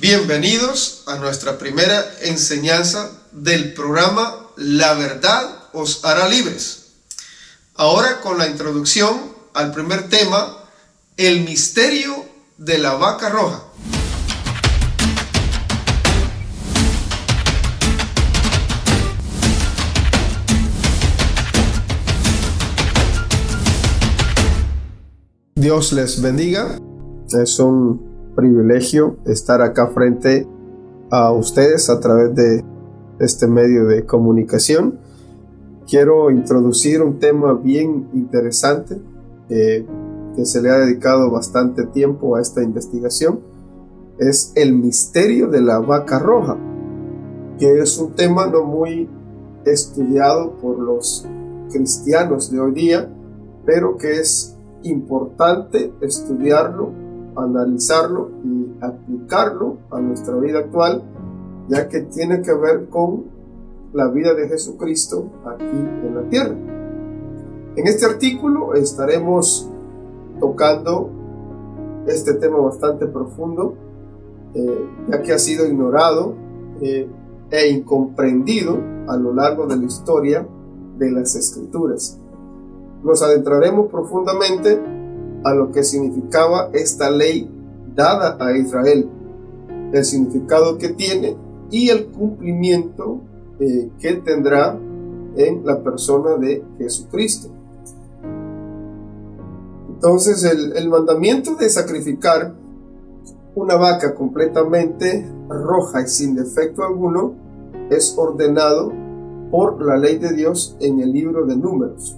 Bienvenidos a nuestra primera enseñanza del programa La Verdad os hará libres. Ahora con la introducción al primer tema, el misterio de la vaca roja. Dios les bendiga. Es un privilegio estar acá frente a ustedes a través de este medio de comunicación. Quiero introducir un tema bien interesante que se le ha dedicado bastante tiempo a esta investigación. Es el misterio de la vaca roja, que es un tema no muy estudiado por los cristianos de hoy día, pero que es importante estudiarlo, analizarlo y aplicarlo a nuestra vida actual, ya que tiene que ver con la vida de Jesucristo aquí en la tierra. En este artículo estaremos tocando este tema bastante profundo, ya que ha sido ignorado e incomprendido a lo largo de la historia de las Escrituras. Nos adentraremos profundamente a lo que significaba esta ley dada a Israel, el significado que tiene y el cumplimiento que tendrá en la persona de Jesucristo. Entonces, el mandamiento de sacrificar una vaca completamente roja y sin defecto alguno es ordenado por la ley de Dios en el libro de Números.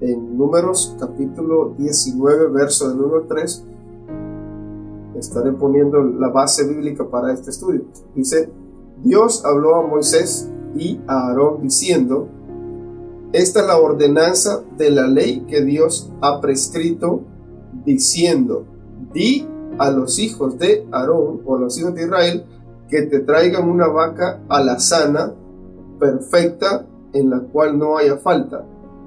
En Números capítulo 19, verso del 1 al 3, estaré poniendo la base bíblica para este estudio. Dice: Dios habló a Moisés y a Aarón diciendo: esta es la ordenanza de la ley que Dios ha prescrito, diciendo: di a los hijos de Aarón o a los hijos de Israel que te traigan una vaca alazana, perfecta, en la cual no haya falta,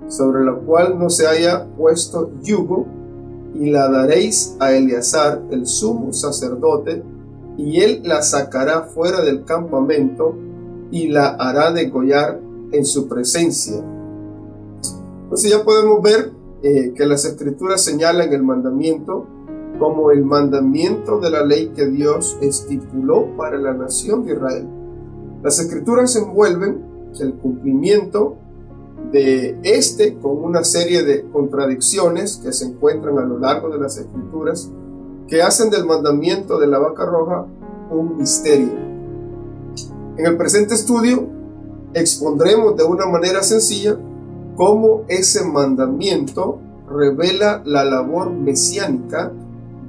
sobre la cual no se haya puesto yugo, y la daréis a Eleazar, el sumo sacerdote, y él la sacará fuera del campamento y la hará degollar en su presencia. Entonces ya podemos ver que las Escrituras señalan el mandamiento como el mandamiento de la ley que Dios estipuló para la nación de Israel. Las Escrituras envuelven el cumplimiento de con una serie de contradicciones que se encuentran a lo largo de las Escrituras, que hacen del mandamiento de la vaca roja un misterio. En el presente estudio expondremos de una manera sencilla cómo ese mandamiento revela la labor mesiánica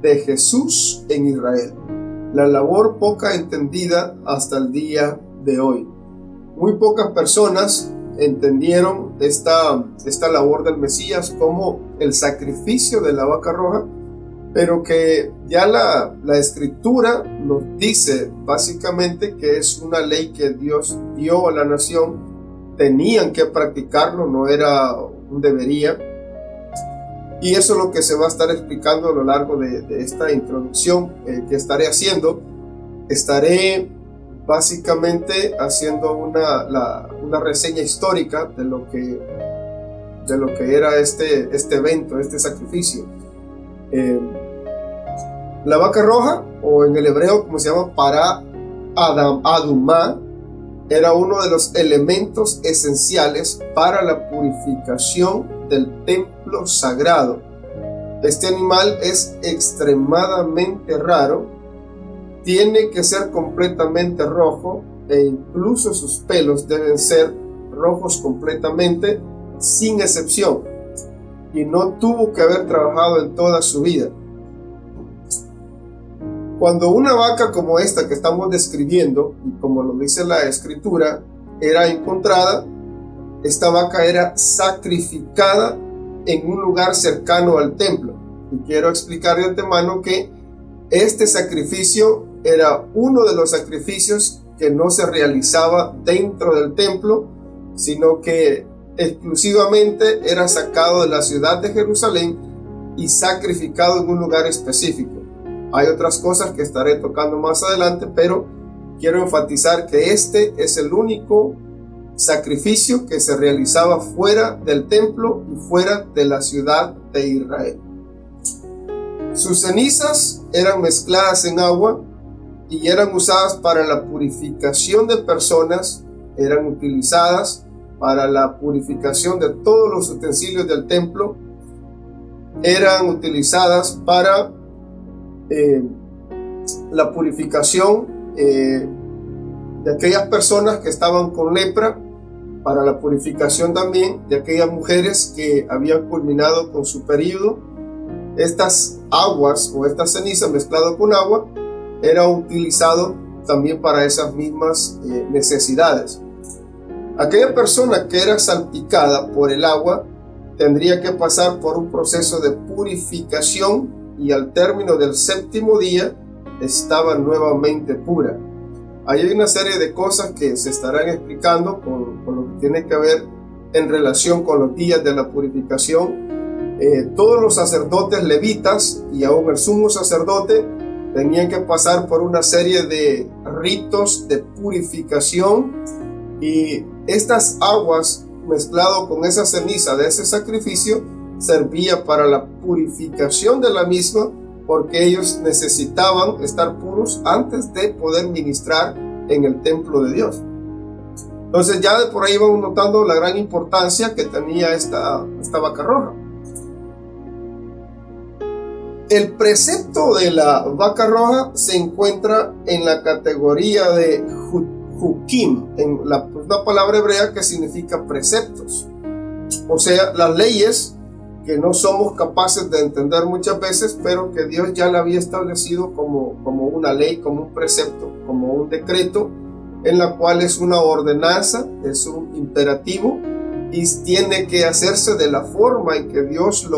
de Jesús en Israel, la labor poca entendida hasta el día de hoy. Muy pocas personas entendieron esta labor del Mesías como el sacrificio de la vaca roja, pero que ya la Escritura nos dice básicamente que es una ley que Dios dio a la nación. Tenían que practicarlo, no era un debería, y eso es lo que se va a estar explicando a lo largo de esta introducción que estaré haciendo. Estaré básicamente haciendo una reseña histórica de lo que era este evento, este sacrificio. La vaca roja, o en el hebreo como se llama para adumá, era uno de los elementos esenciales para la purificación del templo sagrado. Este animal es extremadamente raro. Tiene que ser completamente rojo, e incluso sus pelos deben ser rojos completamente, sin excepción, y no tuvo que haber trabajado en toda su vida. Cuando una vaca como esta que estamos describiendo, y como lo dice la Escritura, era encontrada, esta vaca era sacrificada en un lugar cercano al templo. Y quiero explicar de antemano que este sacrificio era uno de los sacrificios que no se realizaba dentro del templo, sino que exclusivamente era sacado de la ciudad de Jerusalén y sacrificado en un lugar específico. Hay otras cosas que estaré tocando más adelante, pero quiero enfatizar que este es el único sacrificio que se realizaba fuera del templo y fuera de la ciudad de Israel. Sus cenizas eran mezcladas en agua y eran usadas para la purificación de personas, eran utilizadas para la purificación de todos los utensilios del templo, eran utilizadas para la purificación de aquellas personas que estaban con lepra, para la purificación también de aquellas mujeres que habían culminado con su periodo. Estas aguas o esta ceniza mezclada con agua era utilizado también para esas mismas necesidades. Aquella persona que era salpicada por el agua tendría que pasar por un proceso de purificación y al término del 7º día estaba nuevamente pura. Ahí hay una serie de cosas que se estarán explicando con lo que tiene que ver en relación con los días de la purificación. Todos los sacerdotes levitas y aún el sumo sacerdote tenían que pasar por una serie de ritos de purificación, y estas aguas mezclado con esa ceniza de ese sacrificio servía para la purificación de la misma, porque ellos necesitaban estar puros antes de poder ministrar en el templo de Dios. Entonces ya de por ahí vamos notando la gran importancia que tenía esta vaca roja. El precepto de la vaca roja se encuentra en la categoría de Hukim, en una palabra hebrea que significa preceptos. O sea, las leyes que no somos capaces de entender muchas veces, pero que Dios ya la había establecido como una ley, como un precepto, como un decreto, en la cual es una ordenanza, es un imperativo, y tiene que hacerse de la forma en que Dios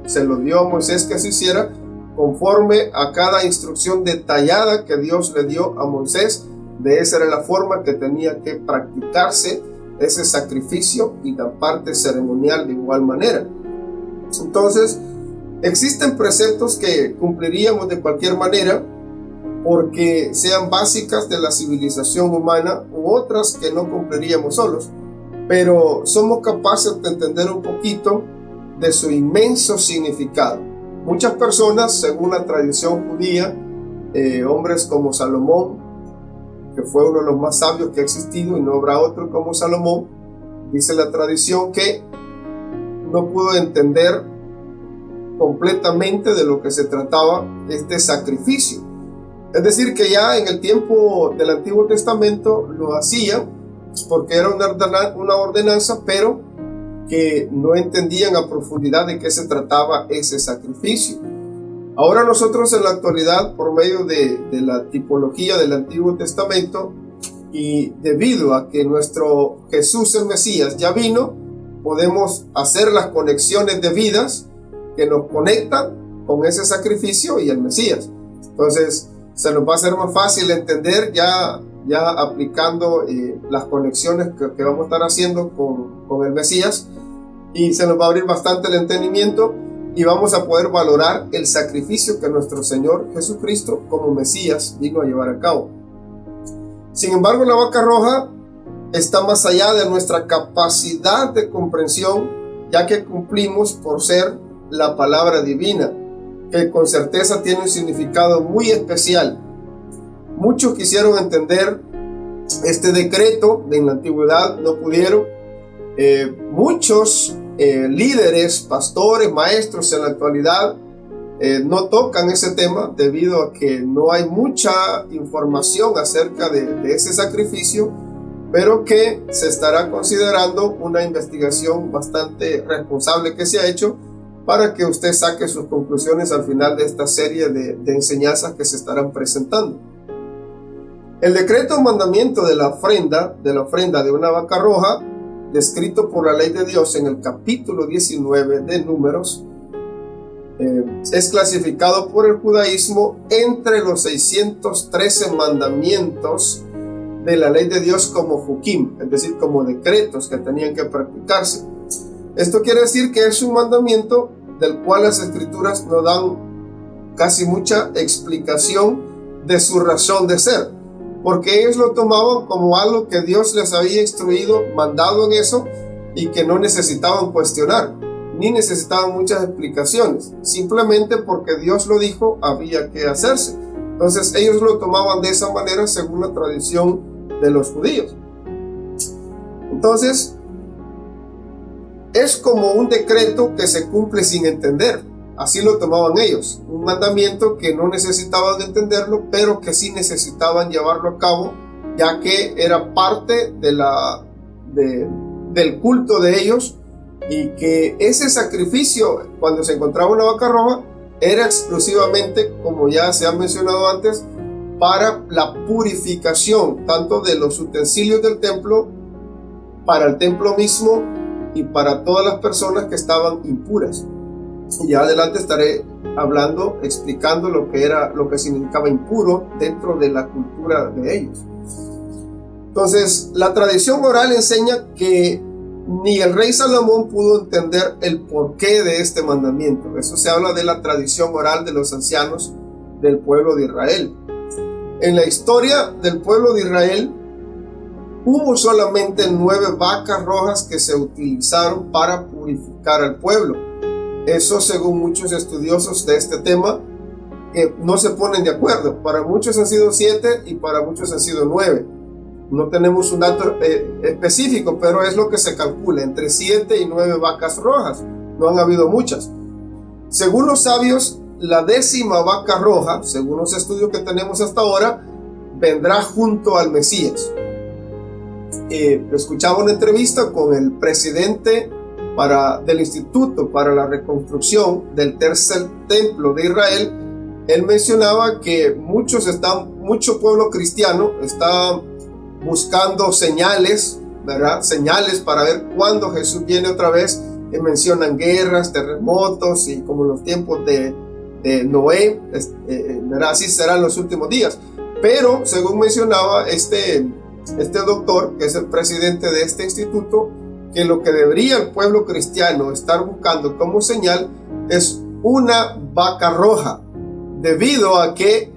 se lo dio a Moisés que se hiciera, conforme a cada instrucción detallada que Dios le dio a Moisés. De esa era la forma que tenía que practicarse ese sacrificio y la parte ceremonial de igual manera. Entonces, existen preceptos que cumpliríamos de cualquier manera porque sean básicas de la civilización humana, u otras que no cumpliríamos solos, pero somos capaces de entender un poquito de su inmenso significado. Muchas personas, según la tradición judía, hombres como Salomón, que fue uno de los más sabios que ha existido y no habrá otro como Salomón, dice la tradición que no pudo entender completamente de lo que se trataba este sacrificio. Es decir, que ya en el tiempo del Antiguo Testamento lo hacían porque era una ordenanza, pero que no entendían a profundidad de qué se trataba ese sacrificio. Ahora nosotros en la actualidad, por medio de la tipología del Antiguo Testamento, y debido a que nuestro Jesús el Mesías ya vino, podemos hacer las conexiones debidas que nos conectan con ese sacrificio y el Mesías. Entonces se nos va a hacer más fácil entender ya aplicando las conexiones que vamos a estar haciendo con el Mesías, y se nos va a abrir bastante el entendimiento y vamos a poder valorar el sacrificio que nuestro Señor Jesucristo como Mesías vino a llevar a cabo. Sin embargo, la vaca roja está más allá de nuestra capacidad de comprensión, ya que cumplimos por ser la palabra divina, que con certeza tiene un significado muy especial. Muchos quisieron entender este decreto en la antigüedad, no pudieron. Muchos líderes, pastores, maestros en la actualidad no tocan ese tema debido a que no hay mucha información acerca de ese sacrificio, pero que se estará considerando una investigación bastante responsable que se ha hecho para que usted saque sus conclusiones al final de esta serie de enseñanzas que se estarán presentando. El decreto o mandamiento de la ofrenda de una vaca roja, descrito por la ley de Dios en el capítulo 19 de Números, es clasificado por el judaísmo entre los 613 mandamientos de la ley de Dios como Hukim, es decir, como decretos que tenían que practicarse. Esto quiere decir que es un mandamiento del cual las escrituras no dan casi mucha explicación de su razón de ser, porque ellos lo tomaban como algo que Dios les había instruido, mandado en eso, y que no necesitaban cuestionar, ni necesitaban muchas explicaciones, simplemente porque Dios lo dijo, había que hacerse. Entonces ellos lo tomaban de esa manera según la tradición de los judíos. Entonces es como un decreto que se cumple sin entender. Así lo tomaban ellos, un mandamiento que no necesitaban entenderlo, pero que sí necesitaban llevarlo a cabo, ya que era parte del culto de ellos, y que ese sacrificio, cuando se encontraba una vaca roja, era exclusivamente, como ya se ha mencionado antes, para la purificación, tanto de los utensilios del templo, para el templo mismo y para todas las personas que estaban impuras. Y ya adelante estaré hablando, explicando lo que significaba impuro dentro de la cultura de ellos. Entonces, la tradición oral enseña que ni el rey Salomón pudo entender el porqué de este mandamiento. Eso se habla de la tradición oral de los ancianos del pueblo de Israel. En la historia del pueblo de Israel, hubo solamente 9 vacas rojas que se utilizaron para purificar al pueblo. Eso, según muchos estudiosos de este tema, que no se ponen de acuerdo. Para muchos han sido 7 y para muchos han sido 9. No tenemos un dato específico, pero es lo que se calcula, entre 7 y 9 vacas rojas. No han habido muchas. Según los sabios, la 10ª vaca roja, según los estudios que tenemos hasta ahora, vendrá junto al Mesías. Escuchaba una entrevista con el presidente del Instituto para la Reconstrucción del Tercer Templo de Israel. Él mencionaba que mucho pueblo cristiano está buscando señales, ¿verdad? Señales para ver cuándo Jesús viene otra vez. Mencionan guerras, terremotos, y como los tiempos de Noé, ¿verdad? Así serán los últimos días. Pero según mencionaba este doctor, que es el presidente de este instituto, que lo que debería el pueblo cristiano estar buscando como señal es una vaca roja, debido a que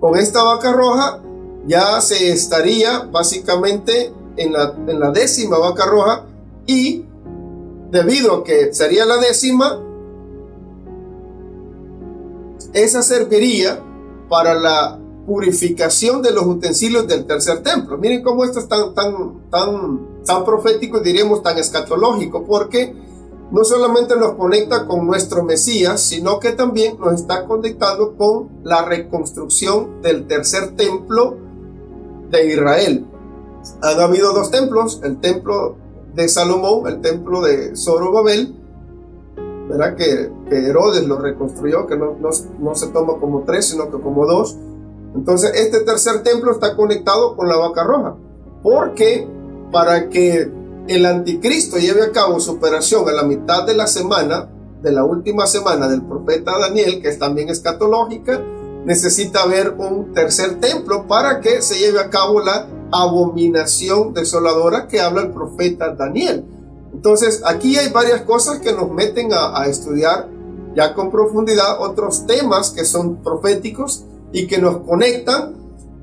con esta vaca roja ya se estaría básicamente en la 10ª vaca roja, y debido a que sería la 10ª, esa serviría para la purificación de los utensilios del tercer templo. Miren cómo esto es tan profético, y diríamos tan escatológico, porque no solamente nos conecta con nuestro Mesías, sino que también nos está conectando con la reconstrucción del tercer templo de Israel. Han habido 2 templos, el templo de Salomón, el templo de Zorobabel, ¿verdad? Que Herodes lo reconstruyó, que no se toma como 3, sino que como 2. Entonces este tercer templo está conectado con la vaca roja, porque para que el anticristo lleve a cabo su operación a la mitad de la semana, de la última semana del profeta Daniel, que es también escatológica, necesita haber un tercer templo para que se lleve a cabo la abominación desoladora que habla el profeta Daniel. Entonces aquí hay varias cosas que nos meten a estudiar ya con profundidad otros temas que son proféticos y que nos conectan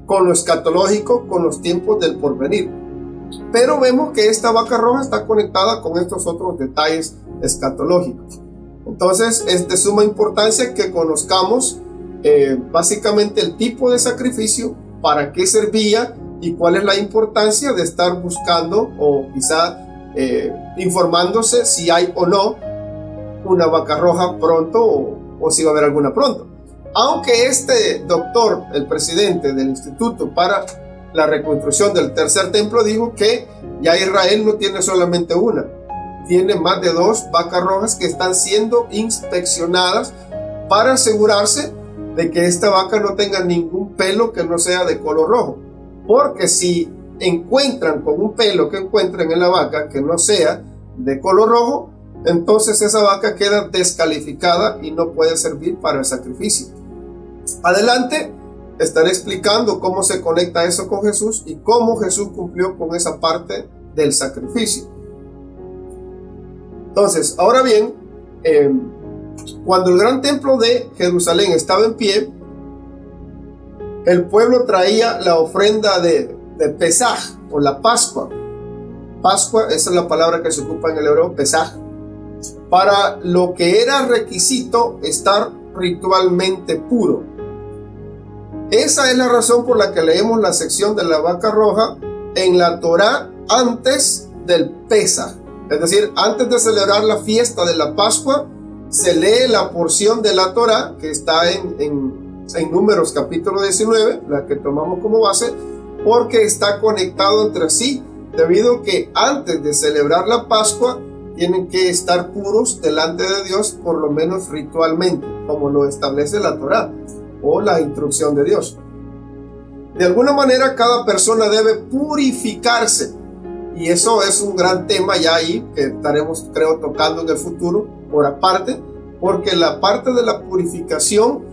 con lo escatológico, con los tiempos del porvenir. Pero vemos que esta vaca roja está conectada con estos otros detalles escatológicos. Entonces es de suma importancia que conozcamos básicamente el tipo de sacrificio, para qué servía y cuál es la importancia de estar buscando o quizá informándose si hay o no una vaca roja pronto, o si va a haber alguna pronto. Aunque este doctor, el presidente del Instituto para la Reconstrucción del Tercer Templo, dijo que ya Israel no tiene solamente una, tiene más de 2 vacas rojas que están siendo inspeccionadas para asegurarse de que esta vaca no tenga ningún pelo que no sea de color rojo, porque si encuentran con un pelo que encuentren en la vaca que no sea de color rojo, entonces esa vaca queda descalificada y no puede servir para el sacrificio. Adelante estaré explicando cómo se conecta eso con Jesús y cómo Jesús cumplió con esa parte del sacrificio. Entonces, ahora bien, Cuando el gran templo de Jerusalén estaba en pie, el pueblo traía la ofrenda de Pesaj, o la Pascua. Pascua, esa es la palabra que se ocupa en el hebreo, Pesaj, para lo que era requisito estar ritualmente puro. Esa es la razón por la que leemos la sección de la vaca roja en la Torá antes del Pesaj. Es decir, antes de celebrar la fiesta de la Pascua, se lee la porción de la Torá que está en Números capítulo 19, la que tomamos como base, porque está conectado entre sí, debido a que antes de celebrar la Pascua tienen que estar puros delante de Dios, por lo menos ritualmente, como lo establece la Torá o la instrucción de Dios. De alguna manera, cada persona debe purificarse, y eso es un gran tema ya ahí que estaremos, creo, tocando en el futuro por aparte, porque la parte de la purificación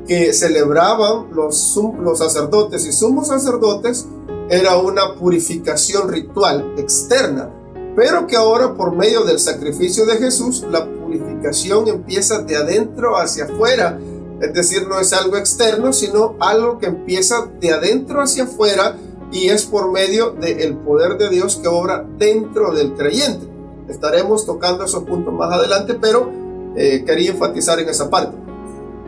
que celebraban los sacerdotes y sumos sacerdotes era una purificación ritual externa, pero que ahora, por medio del sacrificio de Jesús, la purificación empieza de adentro hacia afuera. Es decir, no es algo externo, sino algo que empieza de adentro hacia afuera, y es por medio del poder de Dios que obra dentro del creyente. Estaremos tocando esos puntos más adelante, pero quería enfatizar en esa parte.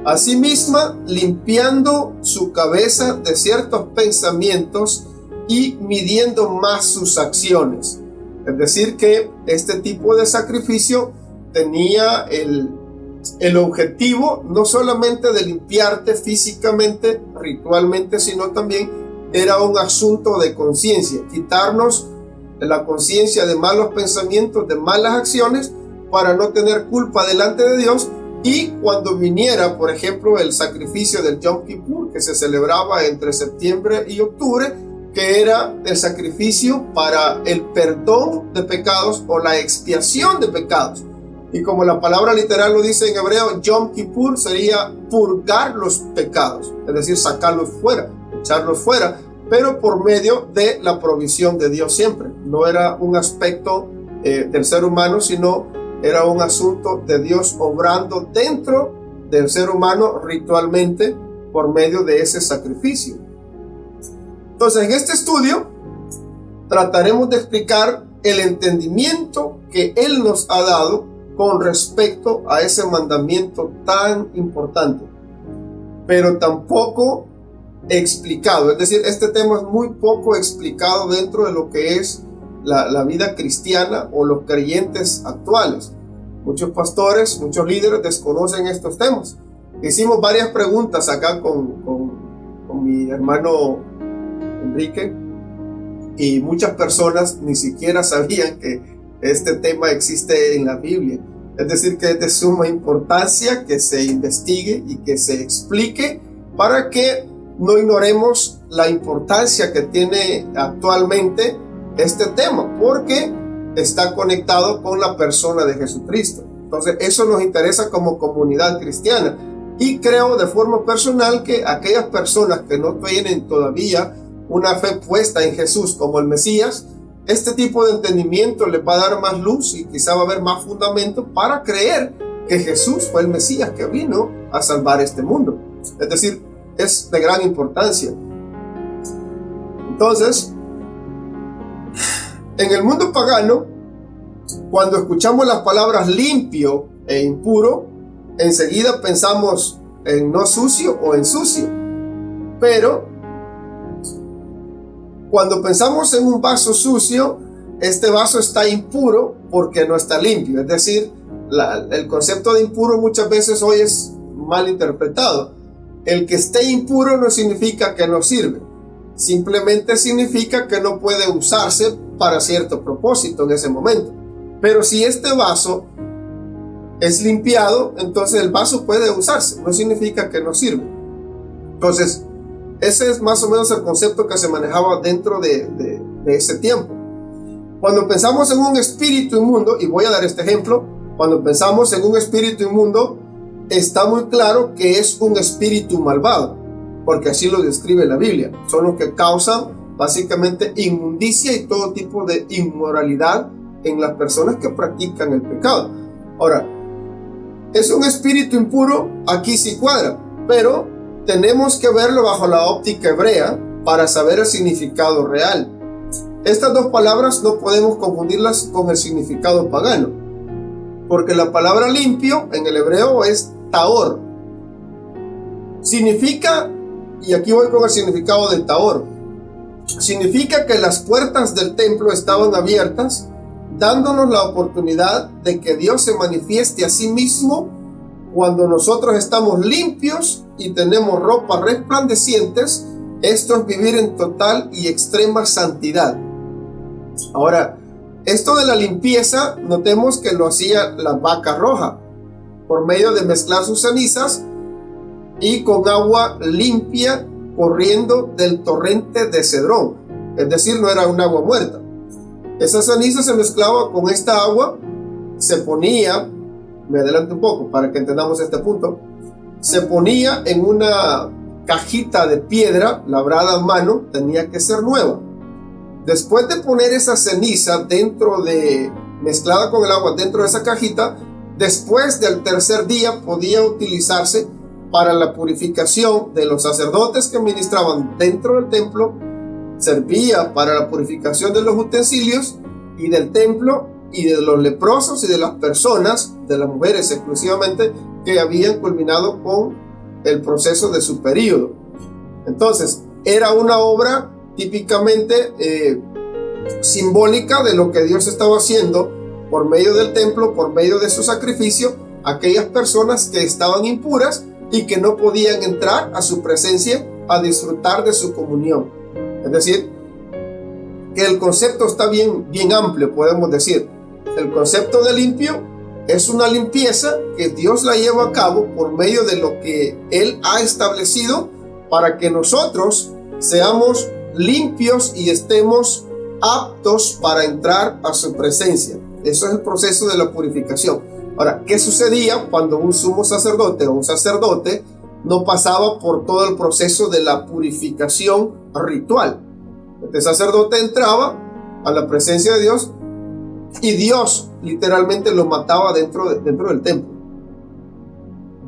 Asimismo, limpiando su cabeza de ciertos pensamientos y midiendo más sus acciones. Es decir, que este tipo de sacrificio tenía el objetivo no solamente de limpiarte físicamente, ritualmente, sino también era un asunto de conciencia, quitarnos la conciencia de malos pensamientos, de malas acciones, para no tener culpa delante de Dios. Y cuando viniera, por ejemplo, el sacrificio del Yom Kippur, que se celebraba entre septiembre y octubre, que era el sacrificio para el perdón de pecados o la expiación de pecados. Y como la palabra literal lo dice en hebreo, Yom Kippur sería purgar los pecados, es decir, sacarlos fuera, echarlos fuera, pero por medio de la provisión de Dios siempre. No era un aspecto del ser humano, sino era un asunto de Dios obrando dentro del ser humano ritualmente por medio de ese sacrificio. Entonces, en este estudio trataremos de explicar el entendimiento que Él nos ha dado con respecto a ese mandamiento tan importante, pero tampoco explicado. Es decir, este tema es muy poco explicado dentro de lo que es la vida cristiana o los creyentes actuales. Muchos pastores, muchos líderes desconocen estos temas. Hicimos varias preguntas acá con mi hermano Enrique, y muchas personas ni siquiera sabían que este tema existe en la Biblia. Es decir, que es de suma importancia que se investigue y que se explique para que no ignoremos la importancia que tiene actualmente este tema, porque está conectado con la persona de Jesucristo. Entonces, eso nos interesa como comunidad cristiana, y creo de forma personal que aquellas personas que no tienen todavía una fe puesta en Jesús como el Mesías, este tipo de entendimiento les va a dar más luz y quizá va a haber más fundamento para creer que Jesús fue el Mesías que vino a salvar este mundo. Es decir, es de gran importancia. Entonces, en el mundo pagano, cuando escuchamos las palabras limpio e impuro, enseguida pensamos en no sucio o en sucio. Pero cuando pensamos en un vaso sucio, este vaso está impuro porque no está limpio. Es decir, el concepto de impuro muchas veces hoy es mal interpretado. El que esté impuro no significa que no sirve. Simplemente significa que no puede usarse para cierto propósito en ese momento. Pero si este vaso es limpiado, entonces el vaso puede usarse. No significa que no sirve. Entonces, ese es más o menos el concepto que se manejaba dentro de ese tiempo. Cuando pensamos en un espíritu inmundo, y voy a dar este ejemplo, cuando pensamos en un espíritu inmundo, está muy claro que es un espíritu malvado, porque así lo describe la Biblia. Son los que causan básicamente inmundicia y todo tipo de inmoralidad en las personas que practican el pecado. Ahora, es un espíritu impuro, aquí sí cuadra, pero tenemos que verlo bajo la óptica hebrea para saber el significado real. Estas dos palabras no podemos confundirlas con el significado pagano, porque la palabra limpio en el hebreo es taor. Significa, y aquí voy con el significado de taor, significa que las puertas del templo estaban abiertas, dándonos la oportunidad de que Dios se manifieste a sí mismo cuando nosotros estamos limpios y tenemos ropas resplandecientes. Esto es vivir en total y extrema santidad. Ahora, esto de la limpieza, notemos que lo hacía la vaca roja por medio de mezclar sus cenizas y con agua limpia corriendo del torrente de Cedrón, es decir, no era un agua muerta. Esa ceniza se mezclaba con esta agua, se ponía, me adelanto un poco para que entendamos este punto, se ponía en una cajita de piedra labrada a mano, tenía que ser nueva. Después de poner esa ceniza mezclada con el agua dentro de esa cajita, después del tercer día podía utilizarse para la purificación de los sacerdotes que ministraban dentro del templo, servía para la purificación de los utensilios y del templo y de los leprosos y de las personas, de las mujeres exclusivamente, que habían culminado con el proceso de su período. Entonces, era una obra típicamente simbólica de lo que Dios estaba haciendo por medio del templo, por medio de su sacrificio, aquellas personas que estaban impuras y que no podían entrar a su presencia a disfrutar de su comunión. Es decir, que el concepto está bien amplio, podemos decir. El concepto de limpio es una limpieza que Dios la lleva a cabo por medio de lo que Él ha establecido para que nosotros seamos limpios y estemos aptos para entrar a su presencia. Eso es el proceso de la purificación. Ahora, ¿qué sucedía cuando un sumo sacerdote o un sacerdote no pasaba por todo el proceso de la purificación ritual? Este sacerdote entraba a la presencia de Dios y Dios literalmente lo mataba dentro del templo.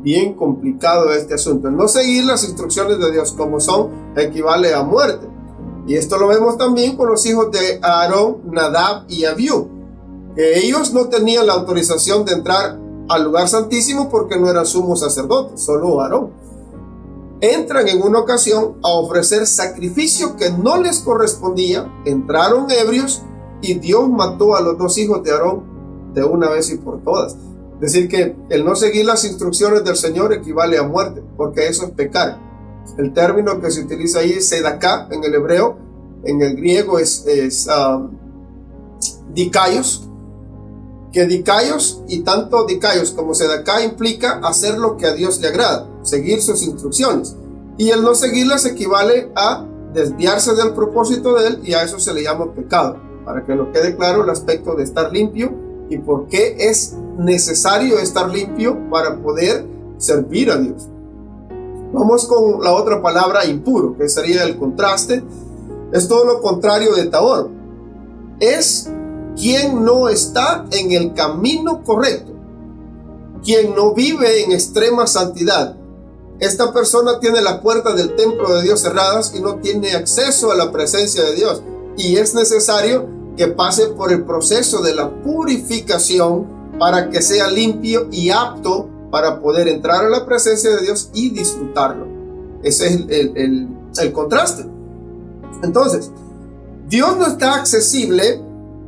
Bien complicado este asunto. No seguir las instrucciones de Dios como son equivale a muerte. Y esto lo vemos también con los hijos de Aarón, Nadab y Abiú, que ellos no tenían la autorización de entrar al lugar santísimo porque no eran sumos sacerdotes, solo Aarón. Entran en una ocasión a ofrecer sacrificio que no les correspondía, entraron ebrios y Dios mató a los dos hijos de Aarón de una vez y por todas. Es decir, que el no seguir las instrucciones del Señor equivale a muerte, porque eso es pecar. El término que se utiliza ahí es sedaká en el hebreo, en el griego es dikaios, que dikaios y tanto dikaios como sedaká implica hacer lo que a Dios le agrada, seguir sus instrucciones, y el no seguirlas equivale a desviarse del propósito de Él, y a eso se le llama pecado, para que nos quede claro el aspecto de estar limpio y por qué es necesario estar limpio para poder servir a Dios. Vamos con la otra palabra, impuro, que sería el contraste. Es todo lo contrario de taor. Es quien no está en el camino correcto, quien no vive en extrema santidad. Esta persona tiene las puertas del templo de Dios cerradas y no tiene acceso a la presencia de Dios. Y es necesario que pase por el proceso de la purificación para que sea limpio y apto para poder entrar a la presencia de Dios y disfrutarlo. Ese es el contraste. Entonces, Dios no está accesible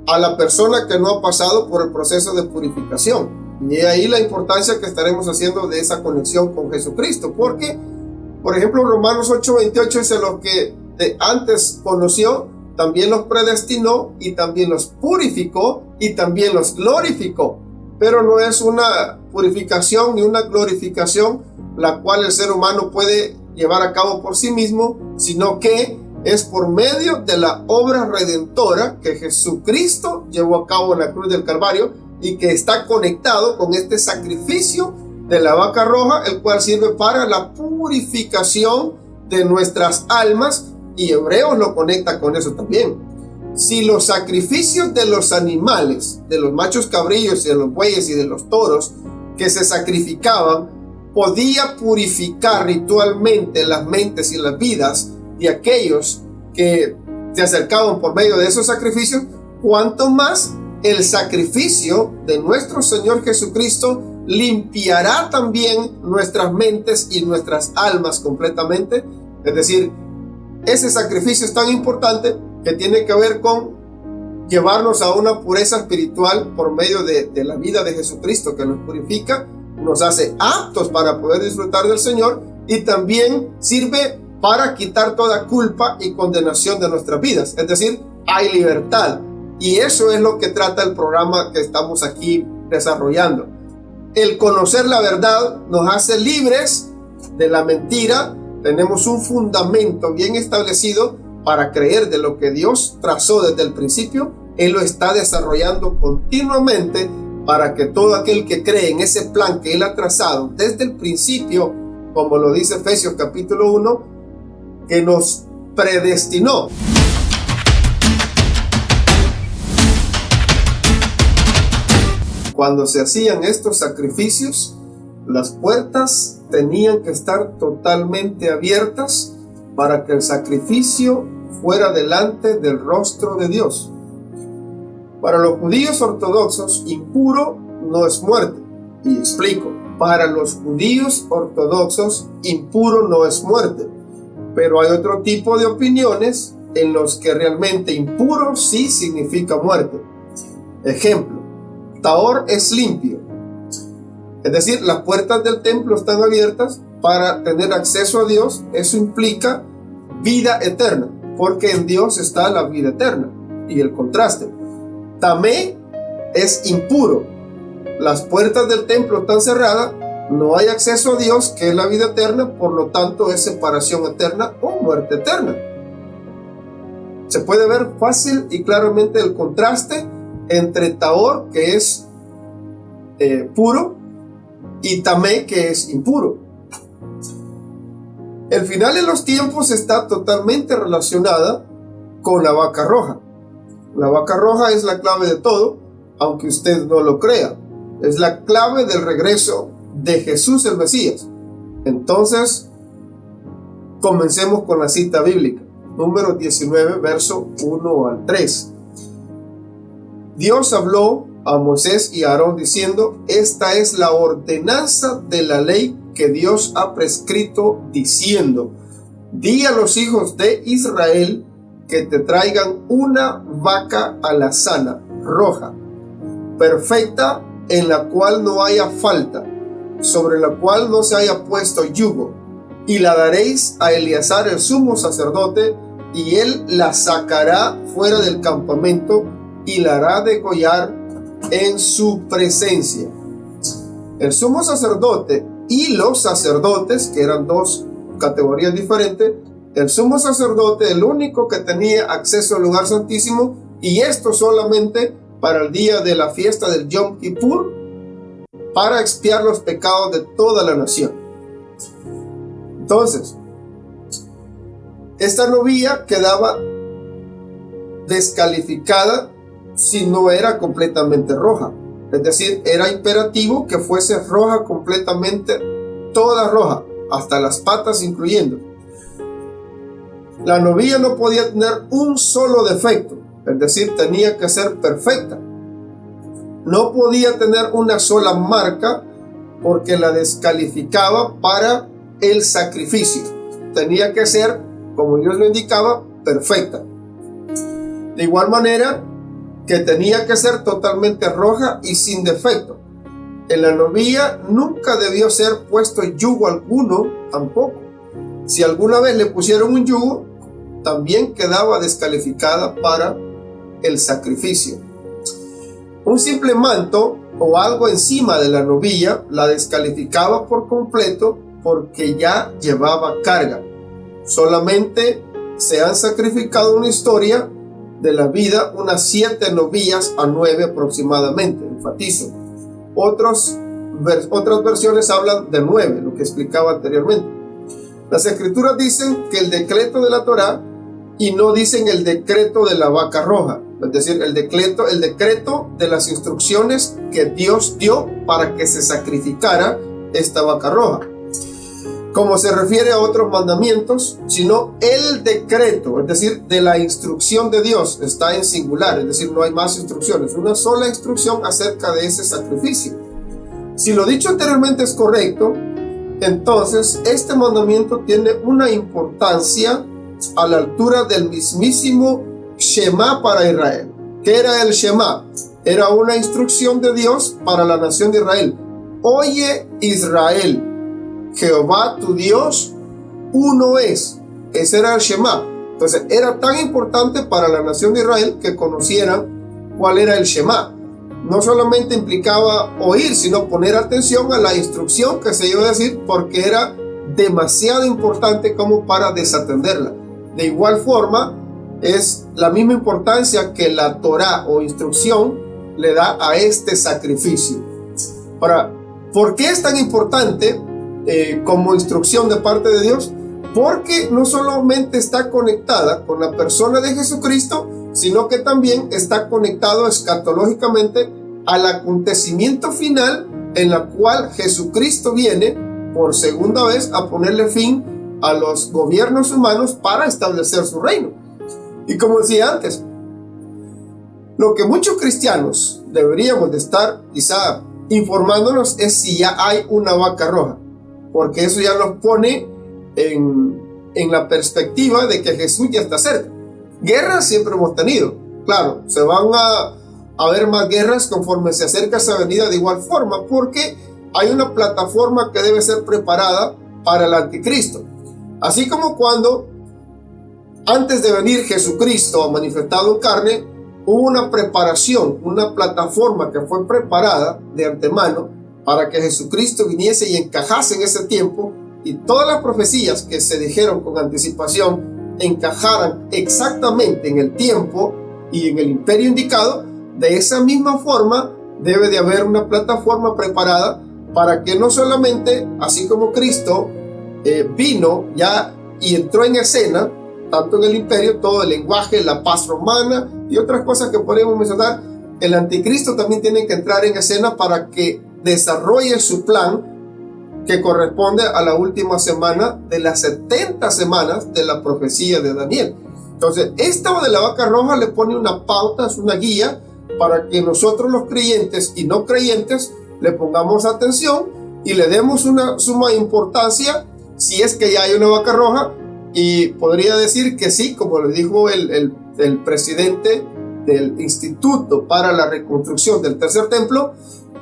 a la persona que no ha pasado por el proceso de purificación. Y ahí la importancia que estaremos haciendo de esa conexión con Jesucristo. Porque, por ejemplo, Romanos 8:28 dice: los que de antes conoció, también los predestinó y también los purificó y también los glorificó. Pero no es una purificación ni una glorificación la cual el ser humano puede llevar a cabo por sí mismo, sino que es por medio de la obra redentora que Jesucristo llevó a cabo en la cruz del Calvario y que está conectado con este sacrificio de la vaca roja, el cual sirve para la purificación de nuestras almas, y Hebreos lo conecta con eso también. Si los sacrificios de los animales, de los machos cabrillos y de los bueyes y de los toros, que se sacrificaban podía purificar ritualmente las mentes y las vidas de aquellos que se acercaban por medio de esos sacrificios, cuanto más el sacrificio de nuestro Señor Jesucristo limpiará también nuestras mentes y nuestras almas completamente. Es decir, ese sacrificio es tan importante que tiene que ver con llevarnos a una pureza espiritual por medio de la vida de Jesucristo, que nos purifica, nos hace aptos para poder disfrutar del Señor, y también sirve para quitar toda culpa y condenación de nuestras vidas. Es decir, hay libertad, y eso es lo que trata el programa que estamos aquí desarrollando. El conocer la verdad nos hace libres de la mentira. Tenemos un fundamento bien establecido para creer de lo que Dios trazó desde el principio. Él lo está desarrollando continuamente para que todo aquel que cree en ese plan que Él ha trazado desde el principio, como lo dice Efesios capítulo 1, que nos predestinó. Cuando se hacían estos sacrificios, las puertas tenían que estar totalmente abiertas para que el sacrificio fuera delante del rostro de Dios. Para los judíos ortodoxos, impuro no es muerte. Y explico, para los judíos ortodoxos, impuro no es muerte. Pero hay otro tipo de opiniones en los que realmente impuro sí significa muerte. Ejemplo, Tahor es limpio. Es decir, las puertas del templo están abiertas para tener acceso a Dios. Eso implica vida eterna, porque en Dios está la vida eterna. Y el contraste. Tamé es impuro. Las puertas del templo están cerradas, no hay acceso a Dios, que es la vida eterna, por lo tanto es separación eterna o muerte eterna. Se puede ver fácil y claramente el contraste entre Tahor, que es puro, y Tamé, que es impuro. El final de los tiempos está totalmente relacionada con la vaca roja. La vaca roja es la clave de todo, aunque usted no lo crea. Es la clave del regreso de Jesús el Mesías. Entonces, comencemos con la cita bíblica. Número 19, verso 1 al 3. Dios habló a Moisés y a Aarón diciendo: esta es la ordenanza de la ley que Dios ha prescrito, diciendo: di a los hijos de Israel que te traigan una vaca alazana roja, perfecta, en la cual no haya falta, sobre la cual no se haya puesto yugo, y la daréis a Eleazar el sumo sacerdote, y él la sacará fuera del campamento y la hará degollar en su presencia. El sumo sacerdote y los sacerdotes, que eran dos categorías diferentes, el sumo sacerdote, el único que tenía acceso al lugar santísimo, y esto solamente para el día de la fiesta del Yom Kippur, para expiar los pecados de toda la nación. Entonces, esta novilla quedaba descalificada si no era completamente roja. Es decir, era imperativo que fuese roja completamente, toda roja, hasta las patas incluyendo. La novilla no podía tener un solo defecto, es decir, tenía que ser perfecta. No podía tener una sola marca porque la descalificaba para el sacrificio. Tenía que ser, como Dios lo indicaba, perfecta. De igual manera que tenía que ser totalmente roja y sin defecto. En la novilla nunca debió ser puesto yugo alguno tampoco. Si alguna vez le pusieron un yugo, también quedaba descalificada para el sacrificio. Un simple manto o algo encima de la novilla la descalificaba por completo porque ya llevaba carga. Solamente se han sacrificado una historia de la vida unas 7 novillas a 9 aproximadamente, enfatizo. Otras versiones hablan de 9, lo que explicaba anteriormente. Las escrituras dicen que el decreto de la Torá y no dicen el decreto de la vaca roja. es decir, el decreto de las instrucciones que Dios dio para que se sacrificara esta vaca roja. Como se refiere a otros mandamientos, sino el decreto, es decir, de la instrucción de Dios, está en singular, es decir, no hay más instrucciones, una sola instrucción acerca de ese sacrificio. Si lo dicho anteriormente es correcto, entonces este mandamiento tiene una importancia a la altura del mismísimo Shema para Israel. ¿Qué era el Shema? Era una instrucción de Dios para la nación de Israel. Oye Israel, Jehová tu Dios, uno es. Ese era el Shema. Entonces era tan importante para la nación de Israel que conocieran cuál era el Shema. No solamente implicaba oír, sino poner atención a la instrucción que se iba a decir, porque era demasiado importante como para desatenderla. De igual forma, es la misma importancia que la Torá o instrucción le da a este sacrificio. Ahora, ¿por qué es tan importante como instrucción de parte de Dios? Porque no solamente está conectada con la persona de Jesucristo, sino que también está conectado escatológicamente al acontecimiento final en la cual Jesucristo viene por segunda vez a ponerle fin a los gobiernos humanos para establecer su reino. Y como decía antes, lo que muchos cristianos deberíamos de estar quizá informándonos es si ya hay una vaca roja, porque eso ya nos pone en la perspectiva de que Jesús ya está cerca. Guerras siempre hemos tenido, claro, se van a haber más guerras conforme se acerca esa venida de igual forma, porque hay una plataforma que debe ser preparada para el anticristo. Así como cuando antes de venir Jesucristo manifestado en carne, hubo una preparación, una plataforma que fue preparada de antemano para que Jesucristo viniese y encajase en ese tiempo, y todas las profecías que se dijeron con anticipación encajaran exactamente en el tiempo y en el imperio indicado. De esa misma forma debe de haber una plataforma preparada para que no solamente, así como Cristo vino ya y entró en escena, tanto en el imperio, todo el lenguaje, la paz romana y otras cosas que podemos mencionar, el anticristo también tiene que entrar en escena para que desarrolle su plan que corresponde a la última semana de las 70 semanas de la profecía de Daniel. Entonces, esta de la vaca roja le pone una pauta, es una guía para que nosotros los creyentes y no creyentes le pongamos atención y le demos una suma importancia si es que ya hay una vaca roja. Y podría decir que sí, como le dijo el presidente del Instituto para la Reconstrucción del Tercer Templo,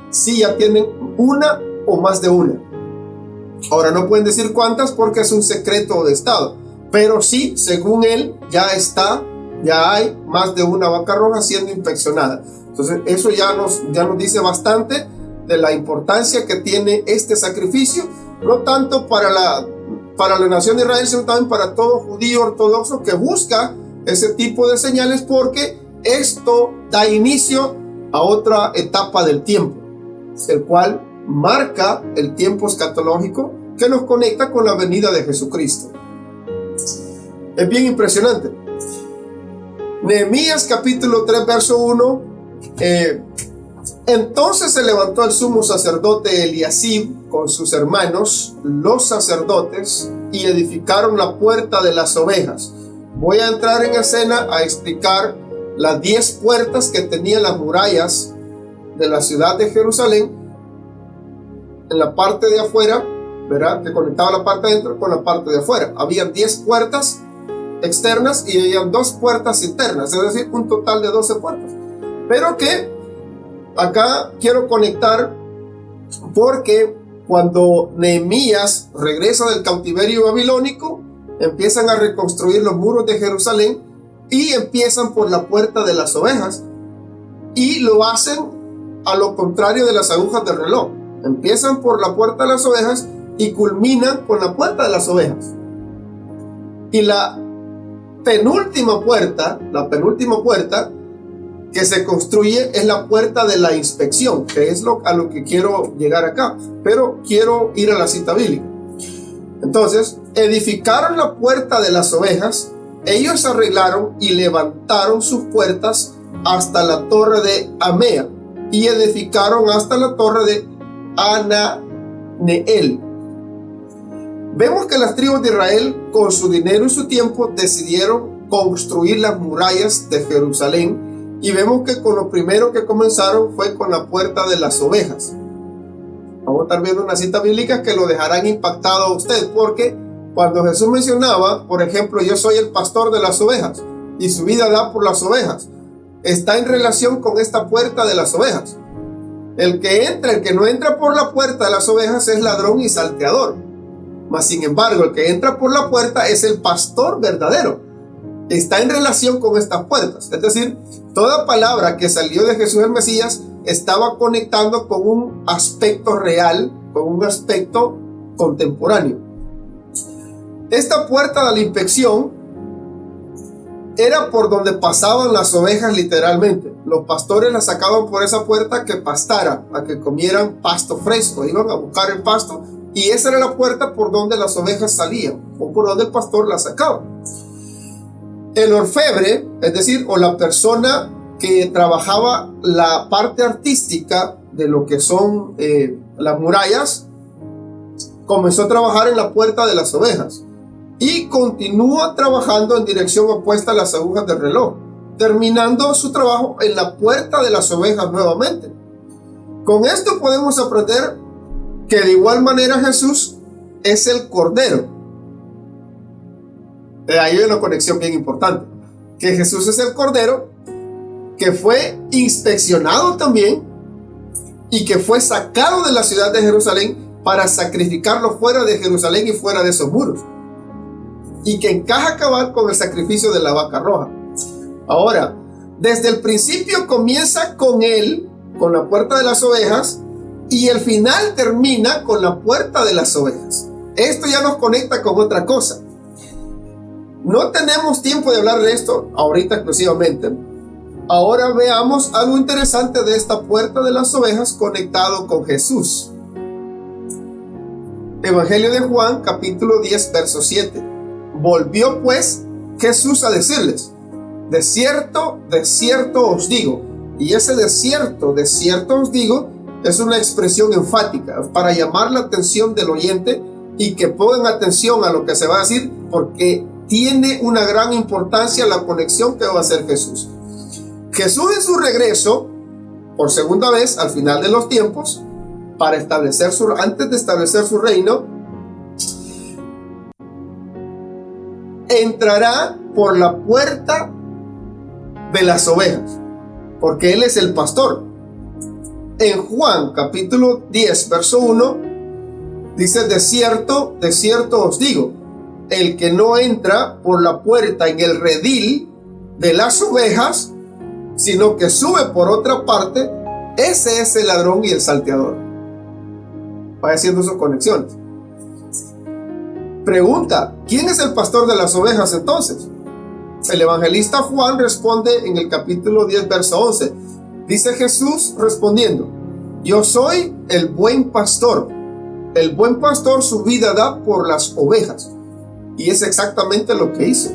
sí ya tienen una o más de una. Ahora no pueden decir cuántas porque es un secreto de Estado, pero sí, según él, ya hay más de una vaca roja siendo inspeccionada. Entonces eso ya nos dice bastante de la importancia que tiene este sacrificio, no tanto para la nación de Israel, sino también para todo judío ortodoxo que busca ese tipo de señales, porque esto da inicio a otra etapa del tiempo, el cual marca el tiempo escatológico que nos conecta con la venida de Jesucristo. Es bien impresionante. Nehemías capítulo 3 verso 1. Entonces se levantó el sumo sacerdote Eliasib con sus hermanos, los sacerdotes, y edificaron la puerta de las ovejas. Voy a entrar en escena a explicar las 10 puertas que tenían las murallas de la ciudad de Jerusalén en la parte de afuera, ¿verdad? Que conectaba la parte de adentro con la parte de afuera. Habían 10 puertas externas y habían 2 puertas internas, es decir, un total de 12 puertas. Pero que acá quiero conectar porque cuando Nehemías regresa del cautiverio babilónico, empiezan a reconstruir los muros de Jerusalén y empiezan por la puerta de las ovejas, y lo hacen a lo contrario de las agujas del reloj. Empiezan por la puerta de las ovejas y culminan con la puerta de las ovejas. Y la penúltima puerta que se construye es la puerta de la inspección, que es a lo que quiero llegar acá, pero quiero ir a la cita bíblica. Entonces, edificaron la puerta de las ovejas, ellos arreglaron y levantaron sus puertas hasta la torre de Amea y edificaron hasta la torre de Ananeel. Vemos que las tribus de Israel, con su dinero y su tiempo, decidieron construir las murallas de Jerusalén, y vemos que con lo primero que comenzaron fue con la puerta de las ovejas. Vamos a estar viendo una cita bíblica que lo dejarán impactado a usted, porque cuando Jesús mencionaba, por ejemplo, yo soy el pastor de las ovejas y su vida da por las ovejas, está en relación con esta puerta de las ovejas. El que no entra por la puerta de las ovejas es ladrón y salteador. Mas sin embargo, el que entra por la puerta es el pastor verdadero. Está en relación con estas puertas. Es decir, toda palabra que salió de Jesús el Mesías estaba conectando con un aspecto real, con un aspecto contemporáneo. Esta puerta de la inspección era por donde pasaban las ovejas literalmente. Los pastores las sacaban por esa puerta que pastaran, a que comieran pasto fresco. Iban a buscar el pasto y esa era la puerta por donde las ovejas salían o por donde el pastor las sacaba. El orfebre, es decir, o la persona que trabajaba la parte artística de lo que son las murallas, comenzó a trabajar en la puerta de las ovejas y continúa trabajando en dirección opuesta a las agujas del reloj, terminando su trabajo en la puerta de las ovejas nuevamente. Con esto podemos aprender que de igual manera Jesús es el Cordero. Ahí hay una conexión bien importante, que Jesús es el Cordero que fue inspeccionado también y que fue sacado de la ciudad de Jerusalén para sacrificarlo fuera de Jerusalén y fuera de esos muros, y que encaja cabal con el sacrificio de la vaca roja. Ahora, desde el principio comienza con él, con la puerta de las ovejas, y el final termina con la puerta de las ovejas. Esto ya nos conecta con otra cosa. No tenemos tiempo de hablar de esto ahorita exclusivamente. Ahora veamos algo interesante de esta puerta de las ovejas conectado con Jesús. Evangelio de Juan, capítulo 10, verso 7. Volvió pues Jesús a decirles: de cierto os digo. Y ese de cierto os digo es una expresión enfática para llamar la atención del oyente y que pongan atención a lo que se va a decir, porque tiene una gran importancia la conexión que va a hacer Jesús. Jesús en su regreso, por segunda vez al final de los tiempos, antes de establecer su reino, entrará por la puerta de las ovejas, porque Él es el pastor. En Juan capítulo 10, verso 1, dice: de cierto os digo, el que no entra por la puerta en el redil de las ovejas, sino que sube por otra parte, ese es el ladrón y el salteador. Va haciendo sus conexiones. Pregunta: ¿quién es el pastor de las ovejas entonces? El evangelista Juan responde en el capítulo 10, verso 11. Dice Jesús respondiendo: yo soy el buen pastor. El buen pastor su vida da por las ovejas. Y es exactamente lo que hizo.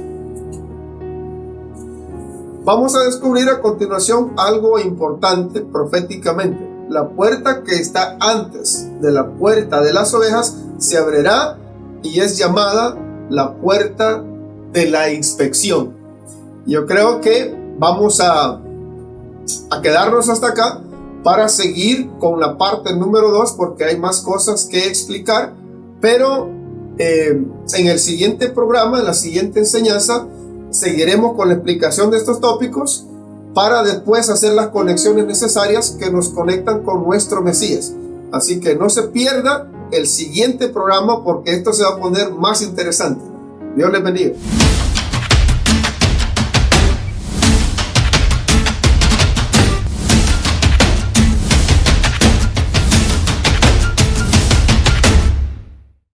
Vamos a descubrir a continuación algo importante proféticamente. La puerta que está antes de la puerta de las ovejas se abrirá y es llamada la puerta de la inspección. Yo creo que vamos a quedarnos hasta acá para seguir con la parte número 2, porque hay más cosas que explicar, pero en el siguiente programa, en la siguiente enseñanza, seguiremos con la explicación de estos tópicos para después hacer las conexiones necesarias que nos conectan con nuestro Mesías. Así que no se pierda el siguiente programa, porque esto se va a poner más interesante. Dios les bendiga.